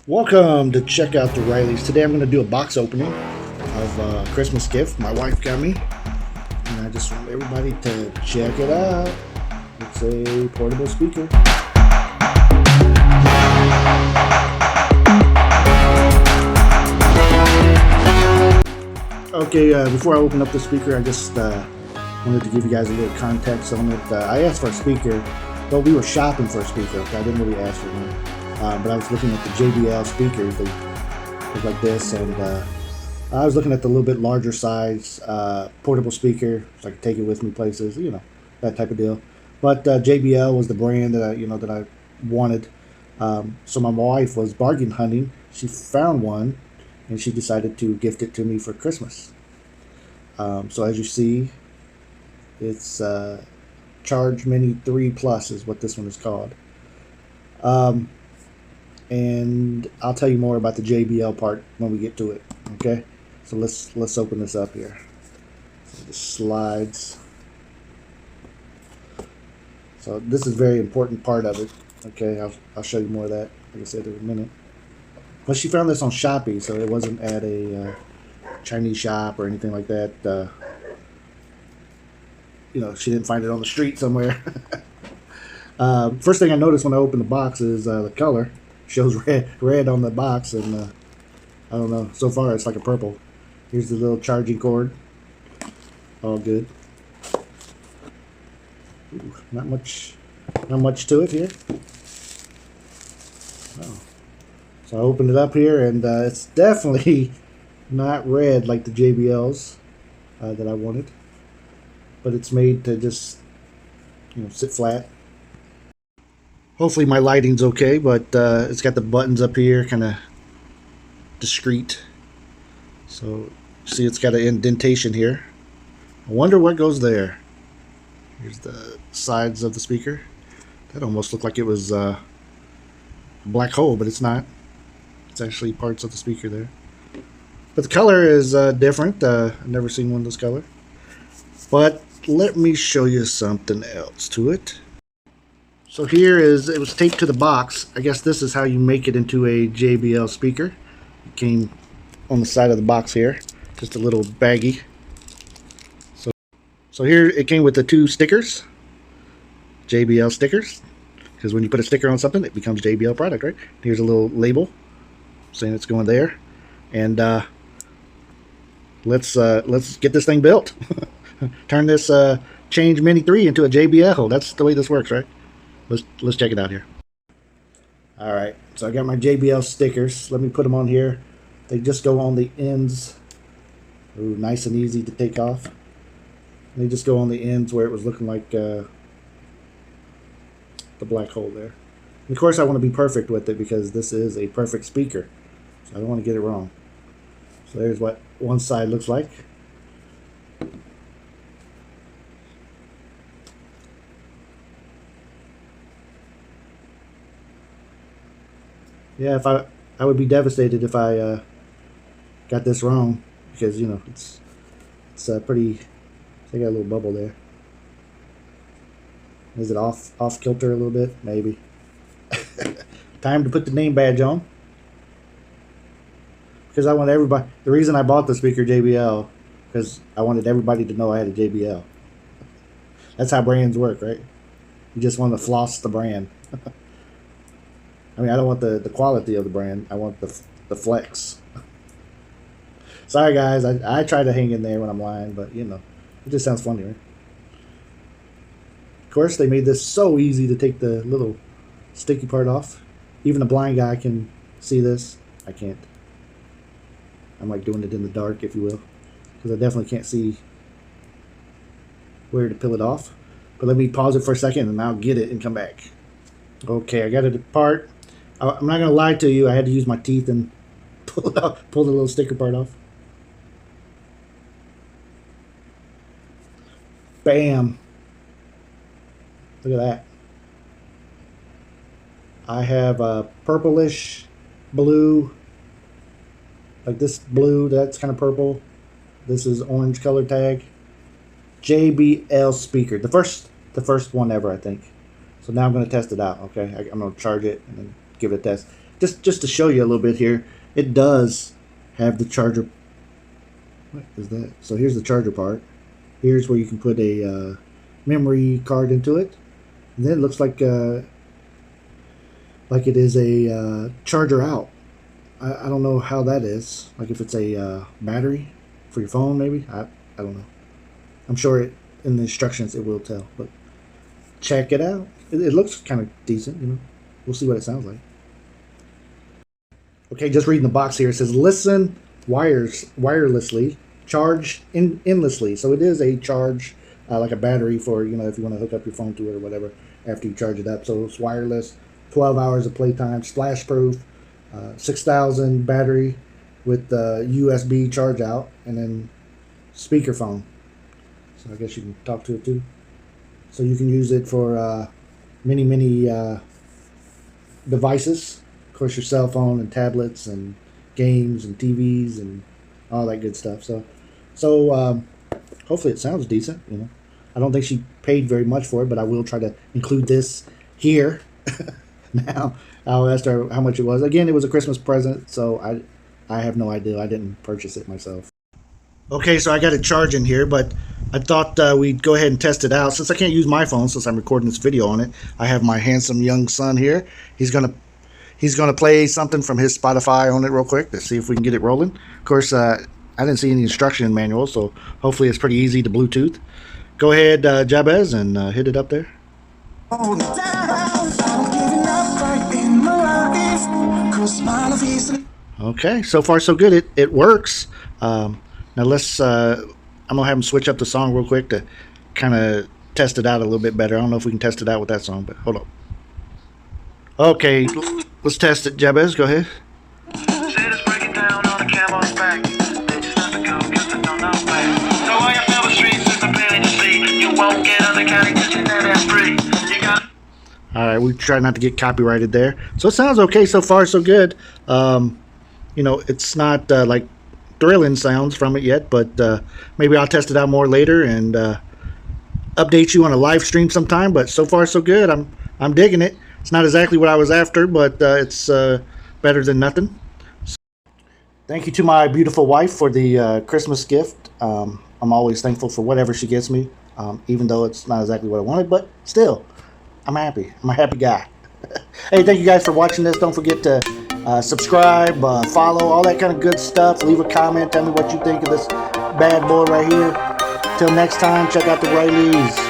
Welcome to Check Out the Rileys. Today I'm going to do a box opening of a Christmas gift my wife got me. And I just want everybody to check it out. It's a portable speaker. Okay, before I open up the speaker, I just wanted to give you guys a little context on it. I asked for a speaker, but we were shopping for a speaker. Okay, I didn't really ask for one. But I was looking at the JBL speakers. They look like this, and I was looking at the little bit larger size portable speaker, so I could take it with me places, that type of deal. But JBL was the brand that I wanted. So my wife was bargain hunting. She found one, and she decided to gift it to me for Christmas. So as you see, it's Charge Mini 3 Plus is what this one is called. And I'll tell you more about the JBL part when we get to it. Okay, so let's open this up here. So the slides. So this is a very important part of it. Okay, I'll show you more of that, like I said, in a minute. But she found this on Shopee, so it wasn't at a Chinese shop or anything like that. She didn't find it on the street somewhere. First thing I noticed when I opened the box is the color. Shows red on the box, and I don't know, so far it's like a purple. Here's the little charging cord, all good. Ooh, not much to it here. Oh. So I opened it up here, and it's definitely not red like the JBLs that I wanted, but it's made to just sit flat. Hopefully my lighting's okay, but it's got the buttons up here, kind of discreet. So see, it's got an indentation here. I wonder what goes there. Here's the sides of the speaker. That almost looked like it was a black hole, but it's not. It's actually parts of the speaker there. But the color is different. I've never seen one this color. But let me show you something else to it. So here it was taped to the box. I guess this is how you make it into a JBL speaker. It came on the side of the box here, just a little baggie. So here it came with the two stickers, JBL stickers, because when you put a sticker on something, it becomes JBL product, right? Here's a little label saying it's going there, and let's get this thing built. Turn this Change Mini 3 into a JBL. That's the way this works, right? Let's check it out here. All right, so I got my JBL stickers. Let me put them on here. They just go on the ends. Ooh, nice and easy to take off. They just go on the ends where it was looking like the black hole there. And of course, I want to be perfect with it because this is a perfect speaker, so I don't want to get it wrong. So there's what one side looks like. Yeah, if I would be devastated if I got this wrong, because it's pretty. I got a little bubble there. Is it off kilter a little bit? Maybe. Time to put the name badge on, because I want everybody. The reason I bought the speaker JBL because I wanted everybody to know I had a JBL. That's how brands work, right? You just want to floss the brand. I mean, I don't want the quality of the brand. I want the flex. Sorry, guys. I try to hang in there when I'm lying, but it just sounds funny, right? Of course, they made this so easy to take the little sticky part off. Even a blind guy can see this. I can't. I'm like doing it in the dark, if you will, because I definitely can't see where to peel it off. But let me pause it for a second, and I'll get it and come back. Okay, I got it apart. I'm not gonna lie to you. I had to use my teeth and pull the little sticker part off. Bam! Look at that. I have a purplish blue, like this blue. That's kind of purple. This is orange color tag. JBL speaker, the first one ever, I think. So now I'm going to test it out. Okay, I'm going to charge it and then give it a test. just to show you a little bit here, it does have the charger. What is that? So here's the charger part. Here's where you can put a memory card into it, and then it looks like it is a charger out. I don't know how that is. Like if it's a battery for your phone, maybe. I don't know. I'm sure in the instructions it will tell. But check it out. It looks kind of decent, you know. We'll see what it sounds like. Okay, just reading the box here. It says listen wirelessly, charge endlessly. So it is a charge like a battery for, you know, if you want to hook up your phone to it or whatever after you charge it up. So it's wireless, 12 hours of playtime, splash proof. 6,000 battery with the USB charge out, and then speakerphone. So I guess you can talk to it too. So you can use it for many devices. Of course, your cell phone and tablets and games and TVs and all that good stuff. So hopefully it sounds decent. You know, I don't think she paid very much for it, but I will try to include this here. Now I'll ask her how much it was. Again, it was a Christmas present, so I have no idea. I didn't purchase it myself. Okay, so I got it charging here, but I thought we'd go ahead and test it out. Since I can't use my phone, since I'm recording this video on it, I have my handsome young son here. He's gonna play something from his Spotify on it real quick to see if we can get it rolling. Of course, I didn't see any instruction manual, so hopefully it's pretty easy to Bluetooth. Go ahead, Jabez, and hit it up there. Okay, so far so good. It works. Now let's. I'm gonna have him switch up the song real quick to kind of test it out a little bit better. I don't know if we can test it out with that song, but hold on. Okay, let's test it. Jabez, go ahead. All right, we try not to get copyrighted there. So it sounds okay so far, so good. You know, it's not like thrilling sounds from it yet, but maybe I'll test it out more later and update you on a live stream sometime. But so far, so good. I'm digging it. It's not exactly what I was after, but it's better than nothing. Thank you to my beautiful wife for the Christmas gift. I'm always thankful for whatever she gets me, even though it's not exactly what I wanted, but still. I'm happy. I'm a happy guy. Hey, thank you guys for watching this. Don't forget to subscribe, follow, all that kind of good stuff. Leave a comment. Tell me what you think of this bad boy right here. Till next time, check out the Rileys.